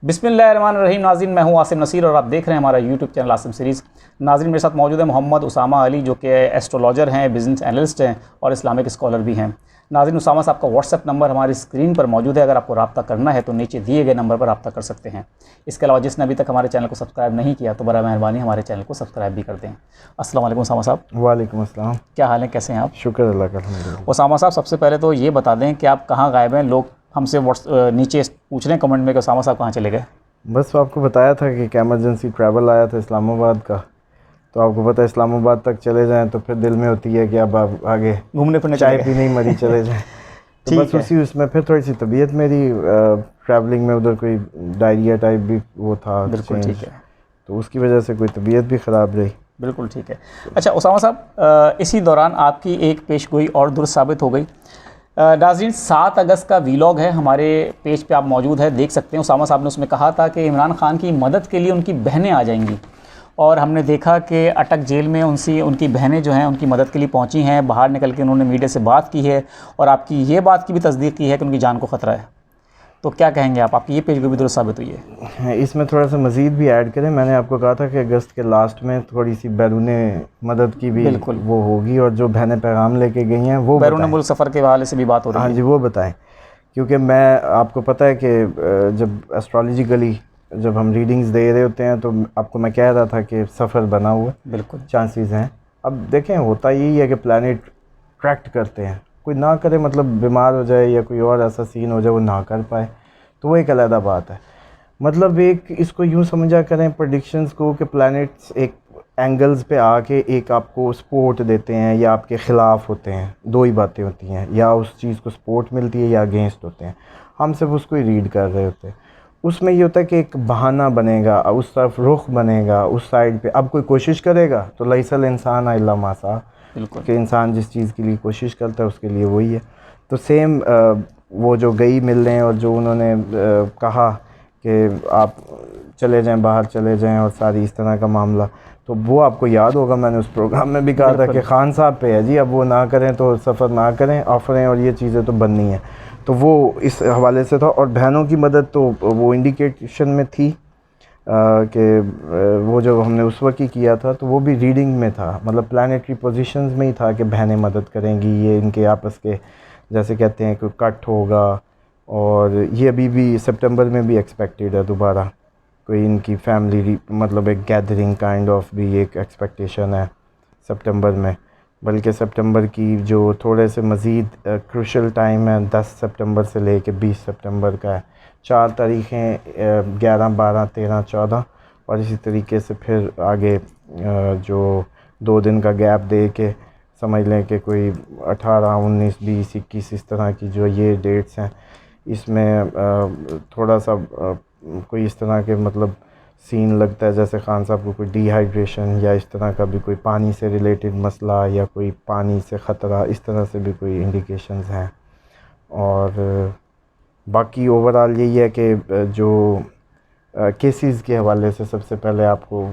बिस्मिल्लाहिर्रहमानिर्रहीम। नाज़रीन, मैं हूं आसिम नसीर और आप देख रहे हैं हमारा यूट्यूब चैनल आसिम सीरीज़। नाज़रीन, मेरे साथ मौजूद है मोहम्मद उसामा अली, जो कि एस्ट्रोलॉजर हैं, बिज़नेस एनालिस्ट हैं और इस्लामिक स्कॉलर भी हैं। नाज़रीन, उसामा साहब का व्हाट्सएप नंबर हमारी स्क्रीन पर मौजूद है। अगर आपको रब्ता करना है तो नीचे दिए गए नंबर पर रब्ता कर सकते हैं। इसके अलावा जिसने अभी तक हमारे चैनल को सब्सक्राइब नहीं किया तो बड़ा मेहरबानी हमारे चैनल को सब्सक्राइब भी कर दें। अस्सलाम वालेकुम उसामा साहब। वालेकुम अस्सलाम। क्या हाल है, कैसे हैं आप? शुक्र अल्लाह का, अल्हम्दुलिल्लाह। उसामा साहब, सबसे पहले तो ये बता दें कि आप कहाँ गायब हैं। लोग हमसे नीचे पूछ रहे हैं कमेंट में कि उसामा साहब कहाँ चले गए। बस आपको बताया था कि एमरजेंसी ट्रैवल आया था इस्लामाबाद का, तो आपको पता है इस्लामाबाद तक चले जाएं तो फिर दिल में होती है कि अब आप आगे घूमने फिरने चाय पीने ही मरी चले जाएं। तो बस उसी उसमें फिर थोड़ी सी तबीयत मेरी ट्रैवलिंग में उधर कोई डायरिया टाइप भी वो था। बिल्कुल ठीक है। तो उसकी वजह से कोई तबीयत भी ख़राब रही। बिल्कुल ठीक है। अच्छा उसामा साहब, इसी दौरान आपकी एक पेशगोई और दुरुस्त साबित हो गई। नाज़रीन, 7 अगस्त का वीलॉग है, हमारे पेज पे आप मौजूद है, देख सकते हैं। उसामा साहब ने उसमें कहा था कि इमरान खान की मदद के लिए उनकी बहनें आ जाएंगी, और हमने देखा कि अटक जेल में उनकी बहनें जो हैं उनकी मदद के लिए पहुंची हैं। बाहर निकल के उन्होंने मीडिया से बात की है और आपकी ये बात की भी तस्दीक की है कि उनकी जान को ख़तरा है। तो क्या कहेंगे आप? आपकी ये पेशगोई भी दुरुस्त साबित हुई है। इसमें थोड़ा सा मज़ीद भी ऐड करें। मैंने आपको कहा था कि अगस्त के लास्ट में थोड़ी सी बैरूने मदद की भी वो होगी, और जो बहनें पैगाम लेके गई हैं वो बैरून मुल्क सफ़र के हवाले से भी बात हो रही है। हाँ जी, वो बताएं। क्योंकि मैं आपको पता है कि जब एस्ट्रोलॉजिकली जब हम रीडिंग्स दे रहे होते हैं तो आपको मैं कह रहा था कि सफ़र बना हुआ बिल्कुल चांसेस हैं। अब देखें, होता यही है कि प्लैनेट ट्रैक्ट करते हैं, कोई ना करे, मतलब बीमार हो जाए या कोई और ऐसा सीन हो जाए वो ना कर पाए, तो वो एक अलग बात है। मतलब एक इसको यूँ समझा करें प्रेडिक्शंस को कि प्लैनेट्स एक एंगल्स पे आके एक आपको सपोर्ट देते हैं या आपके ख़िलाफ़ होते हैं। दो ही बातें होती हैं, या उस चीज़ को सपोर्ट मिलती है या अगेंस्ट होते हैं। हम सिर्फ उसको ही रीड कर रहे होते हैं। उसमें ये होता है कि एक बहाना बनेगा, उस तरफ रुख बनेगा, उस साइड पे अब कोई कोशिश करेगा तो लैसल इंसान इल्ला मा सा, कि इंसान जिस चीज़ के लिए कोशिश करता है उसके लिए वही है। तो सेम वो जो गई मिलने और जो उन्होंने कहा कि आप चले जाएं, बाहर चले जाएं और सारी इस तरह का मामला, तो वो आपको याद होगा मैंने उस प्रोग्राम में भी कहा था कि खान साहब पे है जी, अब वो ना करें तो सफ़र ना करें, ऑफरें और ये चीज़ें तो बननी है। तो वो इस हवाले से था। और बहनों की मदद तो वो इंडिकेशन में थी कि वो जो हमने उस वक्त ही किया था तो वो भी रीडिंग में था, मतलब प्लानिटरी पोजीशंस में ही था कि बहनें मदद करेंगी, ये इनके आपस के जैसे कहते हैं कि कट होगा। और ये अभी भी सितंबर में भी एक्सपेक्टेड है दोबारा कोई इनकी फैमिली, मतलब एक गैदरिंग काइंड ऑफ भी एक एक्सपेक्टेशन है सितंबर में। बल्कि सितंबर की जो थोड़े से मज़ीद क्रूशल टाइम है 10 सितंबर से लेके 20 सितंबर का है। 4 तारीखें 11, 12, 13, 14 और इसी तरीके से फिर आगे जो 2 दिन का गैप दे के समझ लें कि कोई 18, 19, 20, 21 इस तरह की जो ये डेट्स हैं, इसमें थोड़ा सा कोई इस तरह के मतलब सीन लगता है जैसे खान साहब को कोई डिहाइड्रेशन या इस तरह का भी कोई पानी से रिलेटेड मसला या कोई पानी से ख़तरा, इस तरह से भी कोई इंडिकेशंस हैं। और बाकी ओवरऑल यही है कि जो केसेस के हवाले से सबसे पहले आपको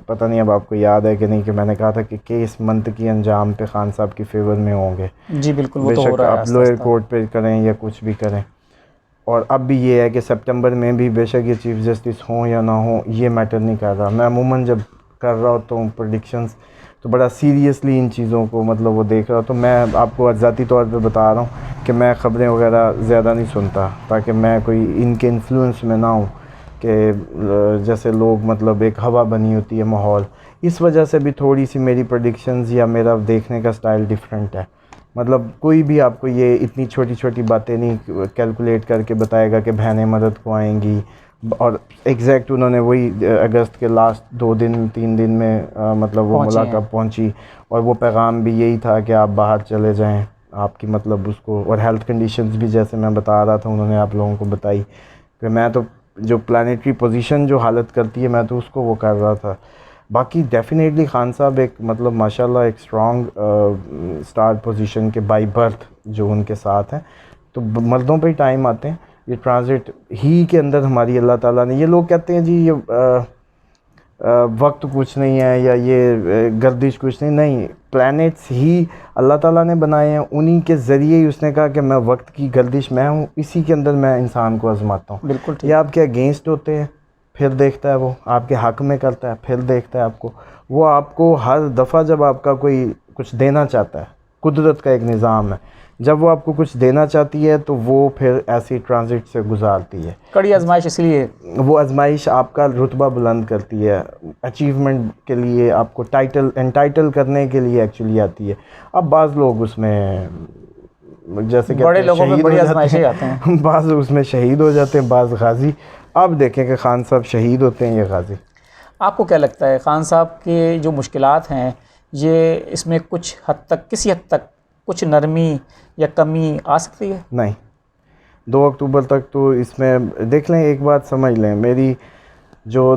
पता नहीं अब आपको याद है कि नहीं कि मैंने कहा था कि केस मंथ की अंजाम पे खान साहब की फेवर में होंगे। जी बिल्कुल, वो तो हो बेशक रहा है आप लोअर कोर्ट पे करें या कुछ भी करें। और अब भी ये है कि सितंबर में भी बेशक ये चीफ़ जस्टिस हों या ना हो, ये मैटर नहीं कर रहा। मैं अमूमन जब कर रहा होता हूँ प्रेडिक्शंस तो बड़ा सीरियसली इन चीज़ों को मतलब वो देख रहा हूँ। तो मैं आपको ज़ाती तौर पे बता रहा हूँ कि मैं ख़बरें वगैरह ज़्यादा नहीं सुनता, ताकि मैं कोई इनके इन्फ्लुएंस में ना हूँ कि जैसे लोग मतलब एक हवा बनी होती है माहौल, इस वजह से भी थोड़ी सी मेरी प्रेडिक्शंस या मेरा देखने का स्टाइल डिफरेंट है। मतलब कोई भी आपको ये इतनी छोटी छोटी बातें नहीं कैलकुलेट करके बताएगा कि बहनें मदद को आएंगी। और एग्जैक्ट उन्होंने वही अगस्त के लास्ट 2 दिन 3 दिन में मतलब वो मुलाकात पहुंची, और वो पैगाम भी यही था कि आप बाहर चले जाएं, आपकी मतलब उसको, और हेल्थ कंडीशंस भी जैसे मैं बता रहा था उन्होंने आप लोगों को बताई कि मैं तो जो प्लानिटरी पोजीशन जो हालत करती है मैं तो उसको वो कर रहा था। बाकी डेफिनेटली खान साहब एक मतलब माशाल्लाह एक स्ट्रॉन्ग स्टार पोजीशन के बाई बर्थ जो उनके साथ हैं। तो मर्दों पे ही टाइम आते हैं, ये ट्रांजिट ही के अंदर हमारी अल्लाह ताला ने, ये लोग कहते हैं जी ये वक्त कुछ नहीं है या ये गर्दिश कुछ नहीं, प्लैनेट्स ही अल्लाह ताला ने बनाए हैं, उन्हीं के ज़रिए ही उसने कहा कि मैं वक्त की गर्दिश मैं हूँ, इसी के अंदर मैं इंसान को आजमाता हूँ। बिल्कुल ठीक। ये आपके अगेंस्ट होते हैं फिर देखता है, वो आपके हक़ में करता है फिर देखता है आपको, वो आपको हर दफ़ा जब आपका कोई कुछ देना चाहता है, कुदरत का एक निज़ाम है, जब वो आपको कुछ देना चाहती है तो वो फिर ऐसी ट्रांजिट से गुजारती है। कड़ी आजमाइश इसलिए वो आजमाइश आपका रुतबा बुलंद करती है, अचीवमेंट के लिए, आपको एंटाइटल करने के लिए एक्चुअली आती है। अब बाज़ लोग उसमें जैसे कहते बड़े हैं लोगों में शहीद बड़ी हो जाते आजमाइशें आते हैं। हैं, बाज़ उसमें शहीद हो जाते हैं, बाज़ गाजी। अब देखें कि खान साहब शहीद होते हैं या गाजी। आपको क्या लगता है खान साहब के जो मुश्किलात हैं, ये इसमें कुछ हद तक, किसी हद तक कुछ नरमी या कमी आ सकती है? नहीं, 2 अक्टूबर तक तो इसमें देख लें, एक बात समझ लें मेरी, जो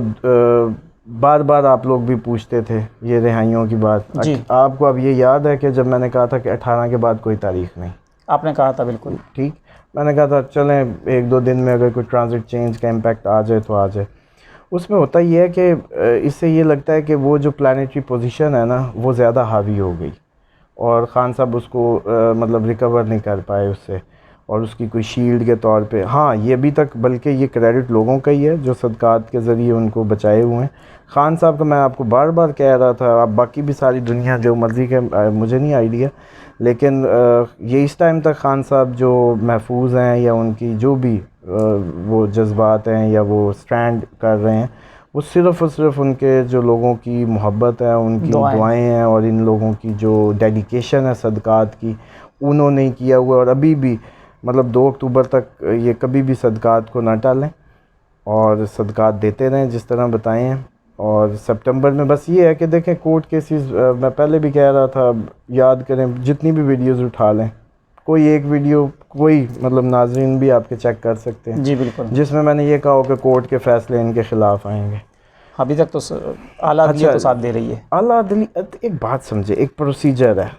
बार बार आप लोग भी पूछते थे ये रिहाइयों की बात जी। आपको अब ये याद है कि जब मैंने कहा था कि 18 के बाद कोई तारीख नहीं, आपने कहा था बिल्कुल ठीक, मैंने कहा था चलें 1-2 दिन में अगर कोई ट्रांजिट चेंज का इम्पैक्ट आ जाए तो आ जाए। उसमें होता ये है कि इससे ये लगता है कि वो जो प्लानिटरी पोजीशन है ना वो ज़्यादा हावी हो गई और ख़ान साहब उसको मतलब रिकवर नहीं कर पाए उससे, और उसकी कोई शील्ड के तौर पे, हाँ ये अभी तक बल्कि ये क्रेडिट लोगों का ही है जो सदक़ात के ज़रिए उनको बचाए हुए हैं। ख़ान साहब का मैं आपको बार बार कह रहा था, अब बाकी भी सारी दुनिया जो मर्ज़ी के मुझे नहीं आइडिया, लेकिन ये इस टाइम तक ख़ान साहब जो महफूज हैं या उनकी जो भी वो जज्बात हैं या वो स्टैंड कर रहे हैं, वो सिर्फ़ और सिर्फ उनके जो लोगों की मोहब्बत है, उनकी दुआएं हैं और इन लोगों की जो डेडिकेशन है सदक़ात की, उन्होंने किया हुआ। और अभी भी मतलब 2 अक्टूबर तक ये कभी भी सदक़ात को ना टालें और सदक़ात देते रहें जिस तरह बताए हैं। और सितंबर में बस ये है कि देखें कोर्ट केसेस, मैं पहले भी कह रहा था, याद करें जितनी भी वीडियोस उठा लें, कोई एक वीडियो कोई मतलब नाज़रीन भी आपके चेक कर सकते हैं जी बिल्कुल, जिसमें मैंने ये कहा कि कोर्ट के फ़ैसले इनके ख़िलाफ़ आएंगे। अभी तक तो आला अदलिया तो साथ दे रही है। आला अदलिया, एक बात समझे, एक प्रोसीजर है,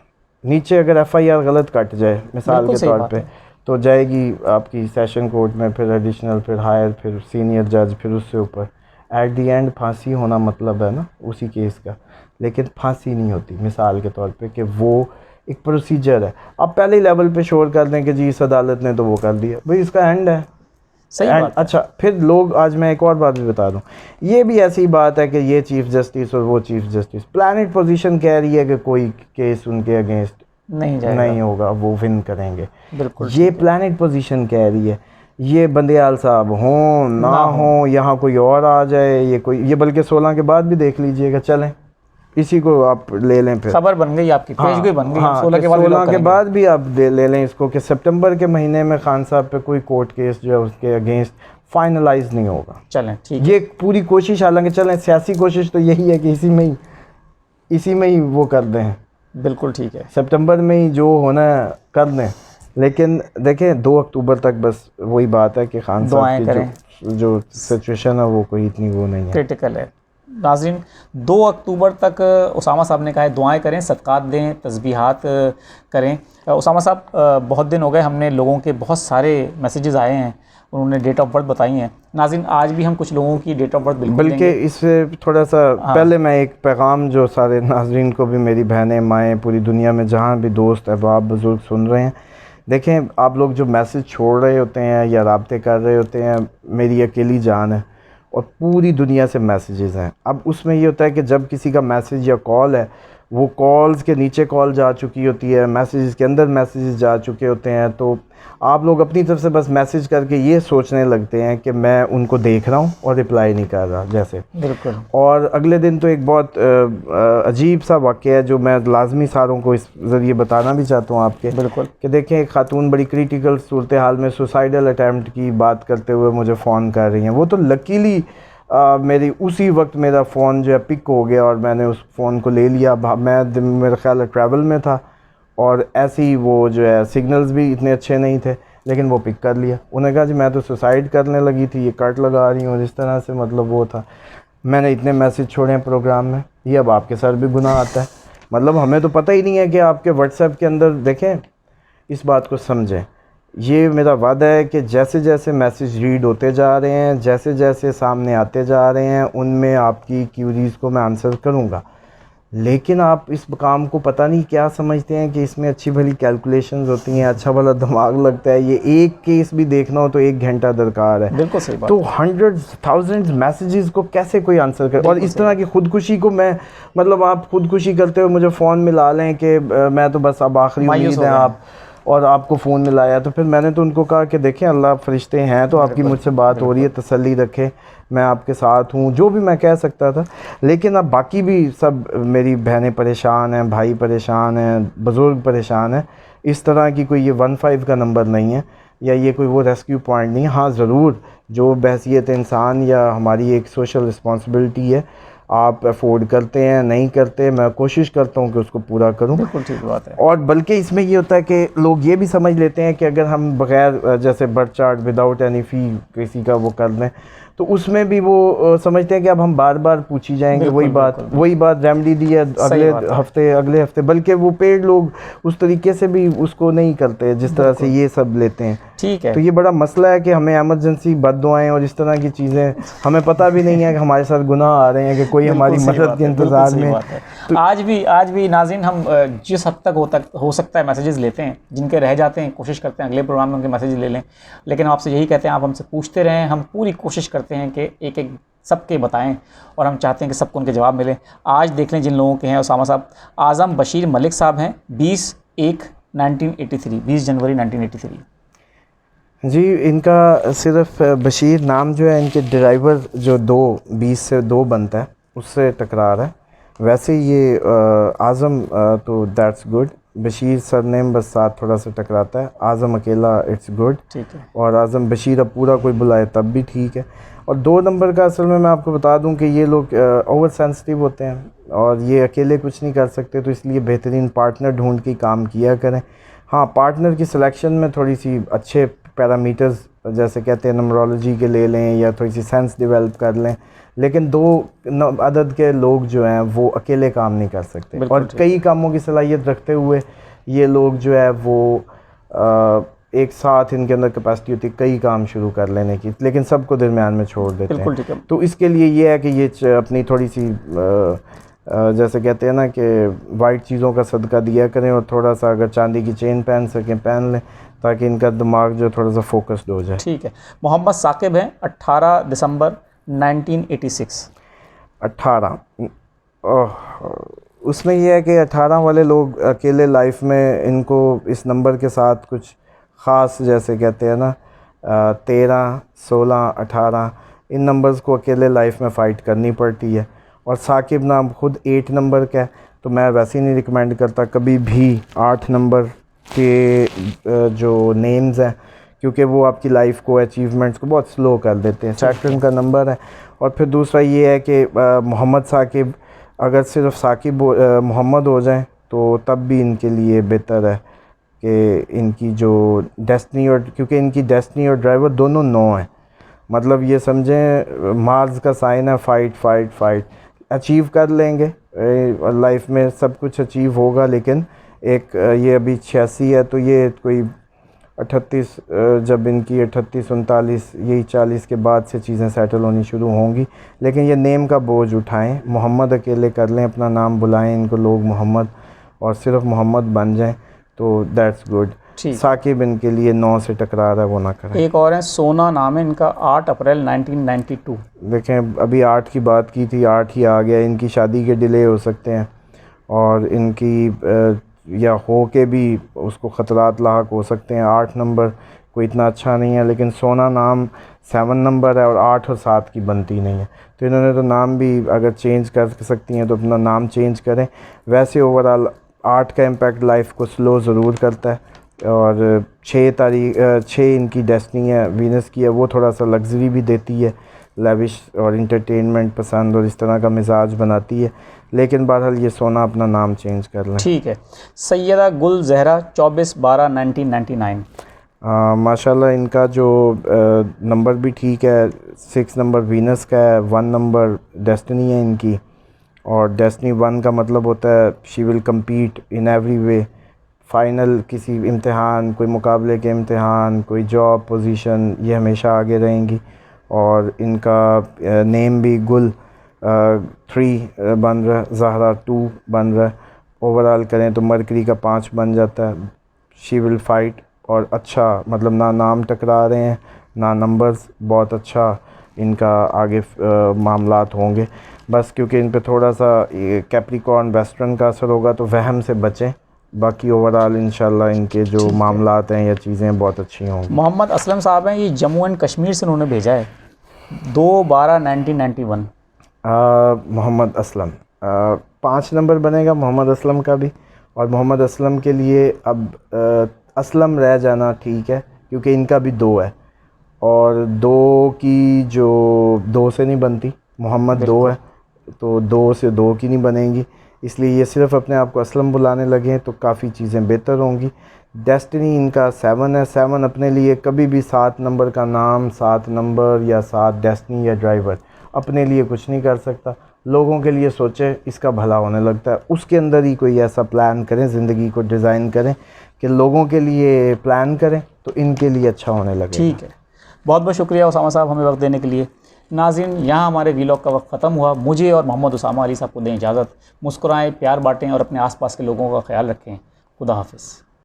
नीचे अगर FIR गलत कट जाए मिसाल के तौर पे तो जाएगी आपकी सेशन कोर्ट में, फिर एडिशनल, फिर हायर, फिर सीनियर जज, फिर उससे ऊपर, एट दी एंड फांसी होना मतलब है ना उसी केस का, लेकिन फांसी नहीं होती मिसाल के तौर पे कि वो एक प्रोसीजर है। आप पहले लेवल पे शोर कर दें कि जी इस अदालत ने तो वो कर दिया, भाई इसका एंड है, सही बात है। अच्छा फिर लोग, आज मैं एक और बात भी बता दूं, ये भी ऐसी बात है कि ये चीफ जस्टिस और वो चीफ जस्टिस, प्लानिट पोजीशन कह रही है कि कोई केस उनके अगेंस्ट नहीं होगा, वो विन करेंगे, बिल्कुल ये प्लानिट पोजीशन कह रही है। ये बंदयाल साहब हों ना हो, यहाँ कोई और आ जाए, ये कोई, ये बल्कि 16 के बाद भी देख लीजिएगा, चलें इसी को आप ले लें, फिर खबर बन गई आपकी, पेज भी बन गई। हाँ, 16 के बाद भी आप ले लें इसको कि सितंबर के महीने में खान साहब पे कोई कोर्ट केस जो है उसके अगेंस्ट फाइनलाइज नहीं होगा। चलें ठीक, ये पूरी कोशिश, हालांकि चलें सियासी कोशिश तो यही है कि इसी में ही वो कर दें, बिल्कुल ठीक है, सितंबर में ही जो होना है कर दें। लेकिन देखें 2 अक्टूबर तक बस वही बात है कि खान साहब की जो सिचुएशन है वो कोई इतनी वो नहीं है, क्रिटिकल है। नाज़रीन 2 अक्टूबर तक उसामा साहब ने कहा है दुआएं करें, सदक़ात दें, तस्बीहात करें। उसामा साहब बहुत दिन हो गए, हमने लोगों के बहुत सारे मैसेजेस आए हैं, उन्होंने डेट ऑफ बर्थ बताई हैं। नाज़रीन आज भी हम कुछ लोगों की डेट ऑफ बर्थ बल्कि इससे थोड़ा सा पहले मैं एक पैगाम जो सारे नाज़रीन को भी, मेरी बहनें माएँ पूरी दुनिया में जहाँ भी दोस्त अहबाब बुज़ुर्ग सुन रहे हैं, देखें आप लोग जो मैसेज छोड़ रहे होते हैं या राब्ते कर रहे होते हैं, मेरी अकेली जान है और पूरी दुनिया से मैसेजेस हैं। अब उसमें ये होता है कि जब किसी का मैसेज या कॉल है, वो कॉल्स के नीचे कॉल जा चुकी होती है, मैसेजेस के अंदर मैसेजेस जा चुके होते हैं, तो आप लोग अपनी तरफ से बस मैसेज करके ये सोचने लगते हैं कि मैं उनको देख रहा हूँ और रिप्लाई नहीं कर रहा जैसे। बिल्कुल। और अगले दिन तो एक बहुत अजीब सा वाक़या है जो मैं लाजमी सारों को इस ज़रिए बताना भी चाहता हूँ आपके, बिल्कुल, कि देखें एक खातून बड़ी क्रिटिकल सूरत हाल में सुसाइडल अटैम्प्ट की बात करते हुए मुझे फ़ोन कर रही हैं। वो तो लकीली मेरी उसी वक्त मेरा फ़ोन जो है पिक हो गया और मैंने उस फ़ोन को ले लिया। मैं मेरा ख्याल है ट्रैवल में था और ऐसे ही वो जो है सिग्नल्स भी इतने अच्छे नहीं थे, लेकिन वो पिक कर लिया। उन्होंने कहा जी मैं तो सुसाइड करने लगी थी, ये कट लगा रही हूँ, इस तरह से मतलब वो था। मैंने इतने मैसेज छोड़े हैं प्रोग्राम में, ये अब आपके सर भी गुनाह आता है। मतलब हमें तो पता ही नहीं है कि आपके व्हाट्सएप के अंदर, देखें इस बात को समझें, ये मेरा वादा है कि जैसे जैसे मैसेज रीड होते जा रहे हैं, जैसे जैसे सामने आते जा रहे हैं, उनमें आपकी क्यूरीज़ को मैं आंसर करूँगा। लेकिन आप इस काम को पता नहीं क्या समझते हैं कि इसमें अच्छी भली कैलकुलेशंस होती हैं, अच्छा भला दिमाग लगता है। ये एक केस भी देखना हो तो 1 घंटा दरकार है। बिल्कुल सही बात। तो हंड्रेड्स थाउजेंड्स मैसेजेस को कैसे कोई आंसर करे। और इस तरह की खुदकुशी को मैं, मतलब आप खुदकुशी करते हुए मुझे फ़ोन मिला लें कि मैं तो बस अब आखिरी उम्मीद है आप, और आपको फ़ोन मिलाया, तो फिर मैंने तो उनको कहा कि देखें अल्लाह फरिश्ते हैं, तो आपकी मुझसे बात हो रही है, तसल्ली रखें, मैं आपके साथ हूँ, जो भी मैं कह सकता था। लेकिन अब बाकी भी सब मेरी बहनें परेशान हैं, भाई परेशान हैं, बुज़ुर्ग परेशान हैं। इस तरह की कोई ये 15 का नंबर नहीं है, या ये कोई वो रेस्क्यू पॉइंट नहीं है। हाँ ज़रूर जो बहसियत इंसान या हमारी एक सोशल रिस्पॉन्सिबिलिटी है, आप अफोर्ड करते हैं नहीं करते, मैं कोशिश करता हूँ कि उसको पूरा करूँ। बिल्कुल ठीक बात है। और बल्कि इसमें ये होता है कि लोग ये भी समझ लेते हैं कि अगर हम बग़ैर जैसे बर्थ चार्ट विदाउट एनी फ़ी किसी का वो कर लें, तो उसमें भी वो समझते हैं कि अब हम बार बार पूछी जाएंगे वही बात रेमेडी दी है अगले हफ्ते, बल्कि वो पेड लोग उस तरीके से भी उसको नहीं करते जिस तरह से ये सब लेते हैं। ठीक है। तो ये बड़ा मसला है कि हमें एमरजेंसी बद्दुआएं और इस तरह की चीज़ें, हमें पता भी नहीं है कि हमारे साथ गुनाह आ रहे हैं कि कोई हमारी मदद के इंतज़ार में। तो आज भी नाज़रीन हम जिस हद तक हो सकता है मैसेजेस लेते हैं, जिनके रह जाते हैं कोशिश करते हैं अगले प्रोग्राम में उनके मैसेज ले लें। लेकिन हम आपसे यही कहते हैं आप हमसे पूछते रहें, हम पूरी कोशिश करते हैं कि एक एक सबके बताएं, और हम चाहते हैं कि सबको उनके जवाब मिले। आज देख लें जिन लोगों के हैं उसामा साहब, आज़म बशीर मलिक साहब हैं, 20 जनवरी 1983। जी, इनका सिर्फ बशीर नाम जो है, इनके ड्राइवर जो 20 से 2 बनता है उससे टकरार है। वैसे ये आज़म तो दैट्स गुड, बशीर सरनेम बस साथ थोड़ा सा टकराता है, आज़म अकेला इट्स गुड। ठीक है। और आज़म बशीर अब पूरा कोई बुलाए तब भी ठीक है। और 2 नंबर का असल में मैं आपको बता दूं कि ये लोग ओवर सेंसिटिव होते हैं और ये अकेले कुछ नहीं कर सकते, तो इसलिए बेहतरीन पार्टनर ढूंढ के काम किया करें। हाँ, पार्टनर की सिलेक्शन में थोड़ी सी अच्छे पैरामीटर्स जैसे कहते हैं नंबरोलॉजी के ले लें, या थोड़ी सी सेंस डेवलप कर लें। लेकिन 2 अदद के लोग जो हैं वो अकेले काम नहीं कर सकते, और कई कामों की सलाहियत रखते हुए ये लोग जो है वो एक साथ इनके अंदर कैपेसिटी होती है कई काम शुरू कर लेने की, लेकिन सबको दरमियान में छोड़ देते हैं। तो इसके लिए ये है कि ये अपनी थोड़ी सी जैसे कहते हैं ना कि वाइट चीज़ों का सदका दिया करें, और थोड़ा सा अगर चांदी की चेन पहन सकें पहन लें, ताकि इनका दिमाग जो थोड़ा सा फोकस्ड हो जाए। ठीक है। मोहम्मद साकिब हैं, 18 दिसंबर 1986। 18 उसमें यह है कि 18 वाले लोग अकेले लाइफ में इनको इस नंबर के साथ कुछ ख़ास, जैसे कहते हैं ना 13, 16, 18 इन नंबर्स को अकेले लाइफ में फ़ाइट करनी पड़ती है। और साकिब नाम खुद 8 नंबर का है, तो मैं वैसे ही नहीं रिकमेंड करता कभी भी 8 नंबर के जो नेम्स हैं, क्योंकि वो आपकी लाइफ को, अचीवमेंट्स को बहुत स्लो कर देते हैं। सैटर्न का नंबर है। और फिर दूसरा ये है कि मोहम्मद साकिब, अगर सिर्फ साकिब मोहम्मद हो जाए तो तब भी इनके लिए बेहतर है कि इनकी जो डेस्टिनी, और क्योंकि इनकी डेस्टिनी और ड्राइवर दोनों 9 हैं, मतलब ये समझें मार्स का साइन है, फाइट फाइट फाइट। अचीव कर लेंगे लाइफ में, सब कुछ अचीव होगा, लेकिन एक ये अभी 86 है, तो ये कोई 38 जब इनकी 38, 39 यही 40 के बाद से चीज़ें सेटल होनी शुरू होंगी। लेकिन ये नेम का बोझ उठाएं, मोहम्मद अकेले कर लें, अपना नाम बुलाएं इनको लोग मोहम्मद, और सिर्फ मोहम्मद बन जाएं, तो दैट्स गुड। साकिब इनके लिए 9 से टकरार है, वो ना करें। एक और है, सोना नाम है इनका, 8 अप्रैल 1992। देखें अभी 8 की बात की थी, 8 ही आ गया। इनकी शादी के डिले हो सकते हैं, और इनकी या हो के भी उसको ख़तरात लाक हो सकते हैं। 8 नंबर कोई इतना अच्छा नहीं है, लेकिन सोना नाम 7 नंबर है, और 8 और 7 की बनती नहीं है, तो इन्होंने तो नाम भी अगर चेंज कर सकती हैं तो अपना नाम चेंज करें। वैसे ओवरऑल 8 का इम्पैक्ट लाइफ को स्लो ज़रूर करता है। और 6 इनकी डेस्टिनी है, वीनस की है, वो थोड़ा सा लग्जरी भी देती है, लेविश और इंटरटेनमेंट पसंद और इस तरह का मिजाज बनाती है। लेकिन बहरहाल ये सोना अपना नाम चेंज कर लें। ठीक है। सैयदा गुल जहरा, 24/12/1999। माशाल्लाह इनका जो नंबर भी ठीक है, 6 नंबर वीनस का है, 1 नंबर डेस्टिनी है इनकी, और डेस्टिनी 1 का मतलब होता है she will compete in every way final किसी इम्तिहान, कोई मुकाबले के इम्तिहान, कोई जॉब पोजीशन, ये हमेशा आगे रहेंगी। और इनका नेम भी गुल 3 बन रहा है, ज़हरा 2 बन रहा है। ओवरऑल करें तो मरकरी का 5 बन जाता है। शी विल फाइट, और अच्छा मतलब ना नाम टकरा रहे हैं ना नंबर्स, बहुत अच्छा इनका आगे मामलात होंगे। बस क्योंकि इन पे थोड़ा सा कैप्रिकॉर्न वेस्टर्न का असर होगा तो वहम से बचें। बाकी ओवरऑल इंशाल्लाह इनके जो मामलात हैं या चीज़ें बहुत अच्छी होंगी। मोहम्मद असलम साहब हैं, ये जम्मू एंड कश्मीर से उन्होंने भेजा है, 2/12/1991। मोहम्मद असलम 5 नंबर बनेगा मोहम्मद असलम का भी। और मोहम्मद असलम के लिए अब असलम रह जाना ठीक है, क्योंकि इनका भी 2 है, और 2 की जो 2 से नहीं बनती, मोहम्मद 2 है तो 2 से 2 की नहीं बनेंगी। इसलिए ये सिर्फ़ अपने आप को असलम बुलाने लगे हैं तो काफ़ी चीज़ें बेहतर होंगी। डेस्टिनी इनका 7 है। 7 अपने लिए कभी भी 7 नंबर का नाम, 7 नंबर या 7 डेस्टिनी या ड्राइवर अपने लिए कुछ नहीं कर सकता। लोगों के लिए सोचे, इसका भला होने लगता है। उसके अंदर ही कोई ऐसा प्लान करें, ज़िंदगी को डिज़ाइन करें कि लोगों के लिए प्लान करें तो इनके लिए अच्छा होने लगे। ठीक है, बहुत बहुत शुक्रिया उसामा साहब हमें वक्त देने के लिए। नाज़रीन, यहाँ हमारे वीलॉग का वक्त ख़त्म हुआ। मुझे और मोहम्मद उसामा अली साहब को दें इजाज़त। मुस्कुराएं, प्यार बांटें और अपने आसपास के लोगों का ख्याल रखें। खुदा हाफिज़।